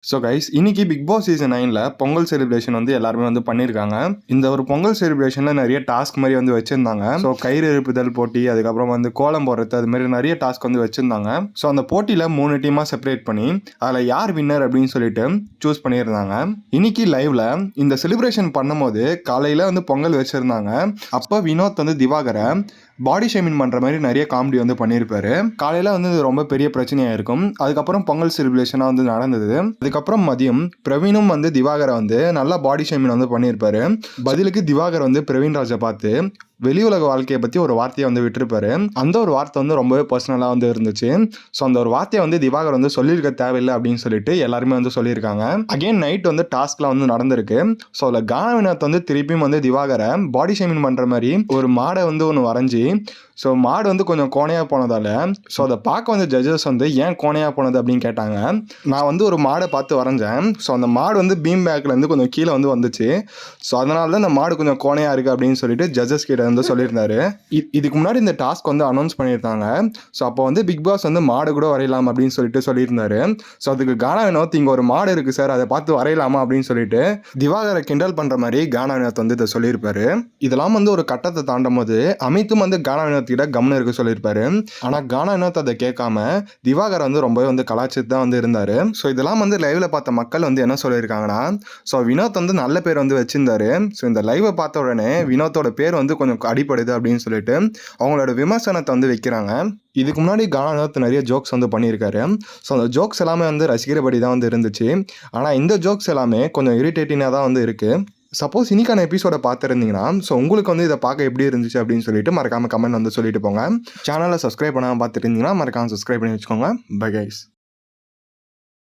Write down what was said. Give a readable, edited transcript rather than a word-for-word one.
So guys இன்னைக்கு Bigg Boss season 9ல் Pongal celebration வந்து எல்லாருமே வந்து பண்ணியிருக்காங்க. இந்த ஒரு பொங்கல் செலிப்ரேஷனில் நிறைய டாஸ்க் மாதிரி வந்து வச்சுருந்தாங்க. ஸோ கயிறு எழுப்புதல் போட்டி, அதுக்கப்புறம் வந்து கோலம் போடுறது, அது மாதிரி நிறைய டாஸ்க் வந்து வச்சுருந்தாங்க. ஸோ அந்த போட்டியில் 3 டீமாக செப்பரேட் பண்ணி அதில் யார் வின்னர் அப்படின்னு சொல்லிட்டு சூஸ் பண்ணியிருந்தாங்க. இன்னைக்கு லைவ்ல இந்த செலிப்ரேஷன் பண்ணும்போது காலையில் வந்து பொங்கல் வச்சுருந்தாங்க. அப்போ வினோத் வந்து திவாகரை பாடி ஷேமிங் பண்ணுற மாதிரி நிறைய காமெடி வந்து பண்ணியிருப்பாரு. காலையில் வந்து இது ரொம்ப பெரிய பிரச்சனையாக இருக்கும். அதுக்கப்புறம் பொங்கல் செலிப்ரேஷனாக வந்து நடந்தது. அதுக்கப்புறம் மதியம் பிரவீனும் வந்து திவாகரை வந்து நல்லா பாடி ஷேமிங் வந்து பண்ணியிருப்பாரு. பதிலுக்கு திவாகர் வந்து பிரவீன் ராஜை பார்த்து வெளி உலக வாழ்க்கையை பற்றி ஒரு வார்த்தையை வந்து விட்டுருப்பாரு. அந்த ஒரு வார்த்தை வந்து ரொம்பவே பர்சனலாக வந்து இருந்துச்சு. ஸோ அந்த ஒரு வார்த்தையை வந்து திவாகர் வந்து சொல்லியிருக்க தேவையில்லை அப்படின்னு சொல்லிட்டு எல்லாருமே வந்து சொல்லியிருக்காங்க. அகைன் நைட் வந்து டாஸ்க்லாம் வந்து நடந்திருக்கு. ஸோ அதில் கானா வினோத் வந்து திருப்பியும் வந்து திவாகரை பாடி ஷேமிங் பண்ணுற மாதிரி ஒரு மாடை வந்து ஒன்று வரைஞ்சி, ஸோ மாடு வந்து கொஞ்சம் கோணையாக போனதால் ஸோ அதை பார்க்க வந்து ஜட்ஜஸ் வந்து ஏன் கோணையாக போனது அப்படின்னு கேட்டாங்க. நான் வந்து ஒரு மாடை பார்த்து வரைஞ்சேன். ஸோ அந்த மாடு வந்து பீம் பேக்லேருந்து கொஞ்சம் கீழே வந்து வந்துச்சு. ஸோ அதனால தான் இந்த மாடு கொஞ்சம் கோணையாக இருக்குது அப்படின்னு சொல்லிட்டு ஜட்ஜஸ் கிட்ட வந்து சொல்லியிருந்தாரு. இதுக்கு முன்னாடி இந்த டாஸ்க் வந்து அனௌன்ஸ் பண்ணியிருந்தாங்க. ஸோ அப்போ வந்து பிக் பாஸ் வந்து மாடு கூட வரையலாம் அப்படின்னு சொல்லிட்டு சொல்லியிருந்தாரு. ஸோ அதுக்கு கானா வினோத் இங்கே ஒரு மாடு இருக்குது சார், அதை பார்த்து வரையலாமா அப்படின்னு சொல்லிட்டு திவாகரை கிண்டல் பண்ணுற மாதிரி கானா வினோத் வந்து இதை சொல்லியிருப்பாரு. இதெல்லாம் வந்து ஒரு கட்டத்தை தாண்டும் போது அமித்தும் வந்து கானா வினோத் கிட்ட கம்னு இருக்க சொல்லியிருப்பாரு. ஆனால் கானா வினோத் அதை கேட்காம திவாகர் வந்து ரொம்பவே வந்து கலாச்சிட்டு தான் வந்து இருந்தாரு. ஸோ இதெல்லாம் வந்து லைவ்ல பார்த்த மக்கள் வந்து என்ன சொல்லியிருக்காங்கன்னா, ஸோ வினோத் வந்து நல்ல பேர் வந்து வச்சிருந்தாரு. ஸோ இந்த லைவை பார்த்த உடனே வினோத்தோட பேர் வந்து கொஞ்சம் அடிப்படுது அப்படின்னு சொல்லிட்டு அவங்களோட விமர்சனத்தை வந்து வைக்கிறாங்க. இதுக்கு முன்னாடி கானா வினோத் நிறைய ஜோக்ஸ் வந்து பண்ணியிருக்காரு. ஸோ அந்த ஜோக்ஸ் எல்லாமே வந்து ரசிக்கிறபடி தான் வந்து இருந்துச்சு. ஆனால் இந்த ஜோக்ஸ் எல்லாமே கொஞ்சம் இரிட்டேட்டிங்காக தான் வந்து இருக்குது. சப்போஸ் இன்னைக்கான எபிசோட பார்த்துருந்தீங்கன்னா, ஸோ உங்களுக்கு வந்து இதை பார்க்க எப்படி இருந்துச்சு அப்படின்னு சொல்லிட்டு மறக்காமல் கமெண்ட் வந்து சொல்லிட்டு போங்க. சேனலை சப்ஸ்கிரைப் பண்ணாமல் பார்த்துட்டு இருந்தீங்கன்னா மறக்காமல் சப்ஸ்கிரைப் பண்ணி வச்சுக்கோங்க. Bye guys.